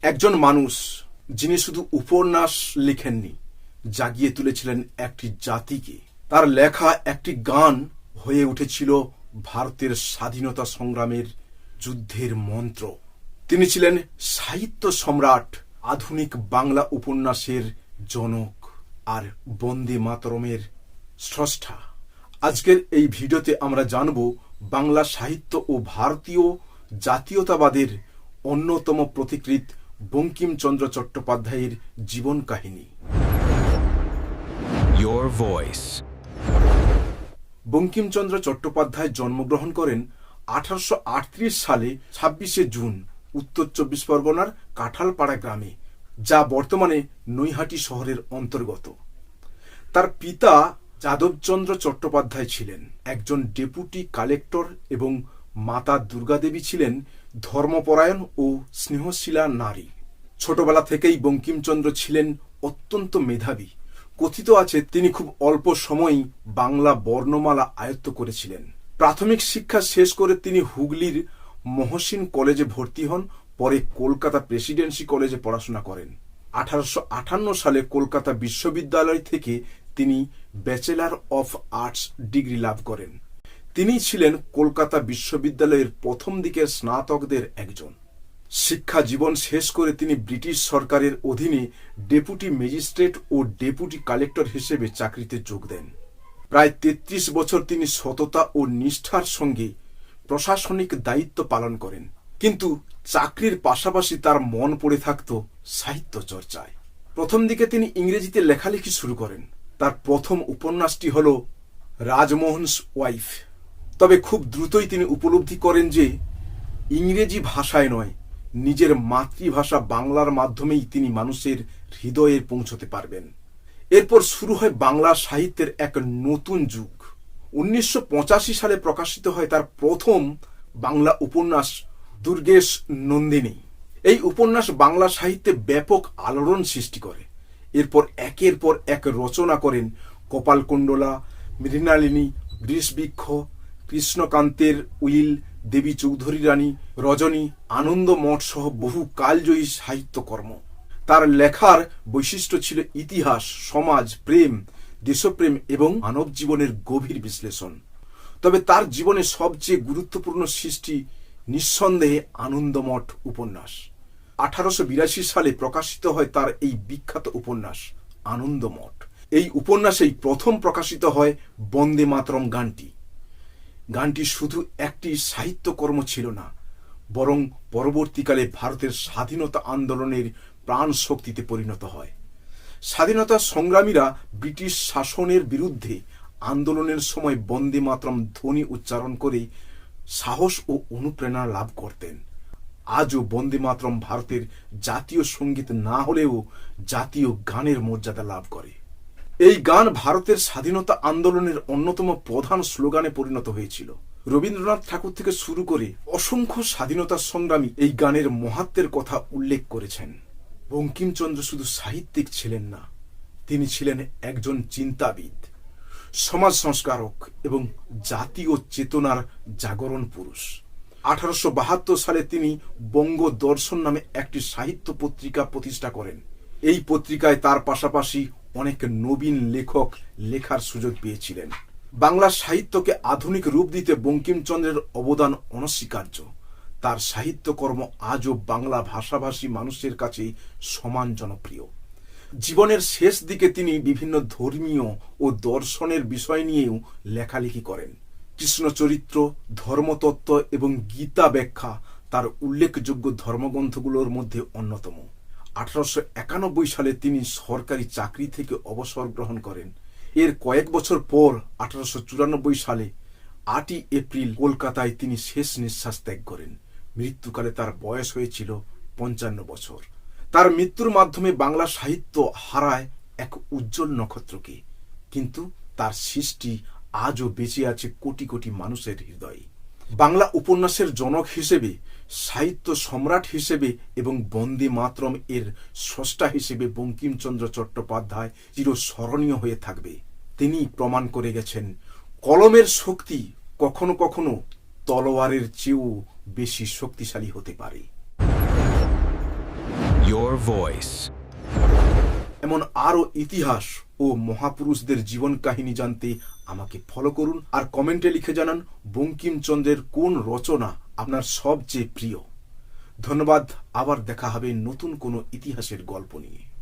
একজন মানুষ যিনি শুধু উপন্যাস লেখেননি, জাগিয়ে তুলেছিলেন একটি জাতিকে। তার লেখা একটি গান হয়ে উঠেছিল ভারতের স্বাধীনতা সংগ্রামের যুদ্ধের মন্ত্র। তিনি ছিলেন সাহিত্য সম্রাট, আধুনিক বাংলা উপন্যাসের জনক আর বন্দে মাতরমের স্রষ্টা। আজকের এই ভিডিওতে আমরা জানব বাংলা সাহিত্য ও ভারতীয় জাতীয়তাবাদের অন্যতম প্রতিকৃত বঙ্কিমচন্দ্র চট্টোপাধ্যায়ের জীবন কাহিনী। Your voice. বঙ্কিমচন্দ্র চট্টোপাধ্যায় জন্মগ্রহণ করেন 1838 সালে 26শে জুন উত্তর চব্বিশ পরগনার কাঁঠালপাড়া গ্রামে, যা বর্তমানে নৈহাটি শহরের অন্তর্গত। তার পিতা যাদবচন্দ্র চট্টোপাধ্যায় ছিলেন একজন ডেপুটি কালেক্টর এবং মাতা দুর্গাদেবী ছিলেন ধর্মপরায়ণ ও স্নেহশীলা নারী। ছোটবেলা থেকেই বঙ্কিমচন্দ্র ছিলেন অত্যন্ত মেধাবী। কথিত আছে তিনি খুব অল্প সময়ই বাংলা বর্ণমালা আয়ত্ত করেছিলেন। প্রাথমিক শিক্ষা শেষ করে তিনি হুগলির মহসিন কলেজে ভর্তি হন, পরে কলকাতা প্রেসিডেন্সি কলেজে পড়াশোনা করেন। 1858 সালে কলকাতা বিশ্ববিদ্যালয় থেকে তিনি ব্যাচেলর অফ আর্টস ডিগ্রি লাভ করেন। তিনি ছিলেন কলকাতা বিশ্ববিদ্যালয়ের প্রথম দিকের স্নাতকদের একজন। শিক্ষা জীবন শেষ করে তিনি ব্রিটিশ সরকারের অধীনে ডেপুটি ম্যাজিস্ট্রেট ও ডেপুটি কালেক্টর হিসেবে চাকরিতে যোগ দেন। প্রায় 33 বছর তিনি সততা ও নিষ্ঠার সঙ্গে প্রশাসনিক দায়িত্ব পালন করেন, কিন্তু চাকরির পাশাপাশি তার মন পড়ে থাকত সাহিত্য চর্চায়। প্রথম দিকে তিনি ইংরেজিতে লেখালেখি শুরু করেন। তার প্রথম উপন্যাসটি হল রাজমোহনস ওয়াইফ। তবে খুব দ্রুতই তিনি উপলব্ধি করেন যে ইংরেজি ভাষায় নয়, নিজের মাতৃভাষা বাংলার মাধ্যমেই তিনি মানুষের হৃদয়ে পৌঁছতে পারবেন। এরপর শুরু হয় বাংলা সাহিত্যের এক নতুন যুগ। 1985 সালে প্রকাশিত হয় তার প্রথম বাংলা উপন্যাস দুর্গেশ নন্দিনী। এই উপন্যাস বাংলা সাহিত্যে ব্যাপক আলোড়ন সৃষ্টি করে। এরপর একের পর এক রচনা করেন কপালকুণ্ডলা, মৃণালিনী, বৃষবৃক্ষ, কৃষ্ণকান্তের উইল, দেবী চৌধুরী রানী, রজনী, আনন্দ মঠ সহ বহু কালজয়ী সাহিত্যকর্ম। তার লেখার বৈশিষ্ট্য ছিল ইতিহাস, সমাজ, প্রেম, দেশপ্রেম এবং মানব জীবনের গভীর বিশ্লেষণ। তবে তার জীবনে সবচেয়ে গুরুত্বপূর্ণ সৃষ্টি নিঃসন্দেহে আনন্দমঠ উপন্যাস। 1882 সালে প্রকাশিত হয় তার এই বিখ্যাত উপন্যাস আনন্দমঠ। এই উপন্যাসেই প্রথম প্রকাশিত হয় বন্দে মাতরম গানটি। গানটি শুধু একটি সাহিত্যকর্ম ছিল না, বরং পরবর্তীকালে ভারতের স্বাধীনতা আন্দোলনের প্রাণ শক্তিতে পরিণত হয়। স্বাধীনতা সংগ্রামীরা ব্রিটিশ শাসনের বিরুদ্ধে আন্দোলনের সময় বন্দে মাতরম ধ্বনি উচ্চারণ করে সাহস ও অনুপ্রেরণা লাভ করতেন। আজও বন্দে মাতরম ভারতের জাতীয় সঙ্গীত না হলেও জাতীয় গানের মর্যাদা লাভ করে। এই গান ভারতের স্বাধীনতা আন্দোলনের অন্যতম প্রধান স্লোগানে পরিণত হয়েছিল। রবীন্দ্রনাথ ঠাকুর থেকে শুরু করে অসংখ্য স্বাধীনতা সংগ্রামী এই গানের মহাত্মের কথা উল্লেখ করেছেন। বঙ্কিমচন্দ্র শুধু সাহিত্যিক ছিলেন না, তিনি ছিলেন একজন চিন্তাবিদ, সমাজ সংস্কারক এবং জাতীয় চেতনার জাগরণ পুরুষ। 1872 সালে তিনি বঙ্গ দর্শন নামে একটি সাহিত্য পত্রিকা প্রতিষ্ঠা করেন। এই পত্রিকায় তার পাশাপাশি অনেক নবীন লেখক লেখার সুযোগ পেয়েছিলেন। বাংলা সাহিত্যকে আধুনিক রূপ দিতে বঙ্কিমচন্দ্রের অবদান অনস্বীকার্য। তার সাহিত্যকর্ম আজও বাংলা ভাষাভাষী মানুষের কাছে সমান জনপ্রিয়। জীবনের শেষ দিকে তিনি বিভিন্ন ধর্মীয় ও দর্শনের বিষয় নিয়েও লেখালেখি করেন। কৃষ্ণচরিত্র, ধর্মতত্ত্ব এবং গীতা ব্যাখ্যা তার উল্লেখযোগ্য ধর্মগ্রন্থগুলোর মধ্যে অন্যতম। 1891 সালে তিনি সরকারি চাকরি থেকে অবসর গ্রহণ করেন। এর কয়েক বছর পর 1894 সালে 8 এপ্রিল কলকাতায় তিনি শেষ নিঃশ্বাস ত্যাগ করেন। মৃত্যুকালে তার বয়স হয়েছিল 55 বছর। তার মৃত্যুর মাধ্যমে বাংলা সাহিত্য হারায় এক উজ্জ্বল নক্ষত্রকে, কিন্তু তার সৃষ্টি আজও বেঁচে আছে কোটি কোটি মানুষের হৃদয়ে। বাংলা উপন্যাসের জনক হিসেবে, সাহিত্য সম্রাট হিসেবে এবং বন্দে মাতরম এর স্রষ্টা হিসেবে বঙ্কিমচন্দ্র চট্টোপাধ্যায় চিরস্মরণীয় হয়ে থাকবে। তিনি প্রমাণ করে গেছেন কলমের শক্তি কখনো কখনো তলোয়ারের চেয়েও বেশি শক্তিশালী হতে পারে। your voice. এমন আরও ইতিহাস ও মহাপুরুষদের জীবন কাহিনী জানতে আমাকে ফলো করুন আর কমেন্টে লিখে জানান বঙ্কিমচন্দ্রের কোন রচনা আপনার সবচেয়ে প্রিয়। ধন্যবাদ। আবার দেখা হবে নতুন কোনো ইতিহাসের গল্প নিয়ে।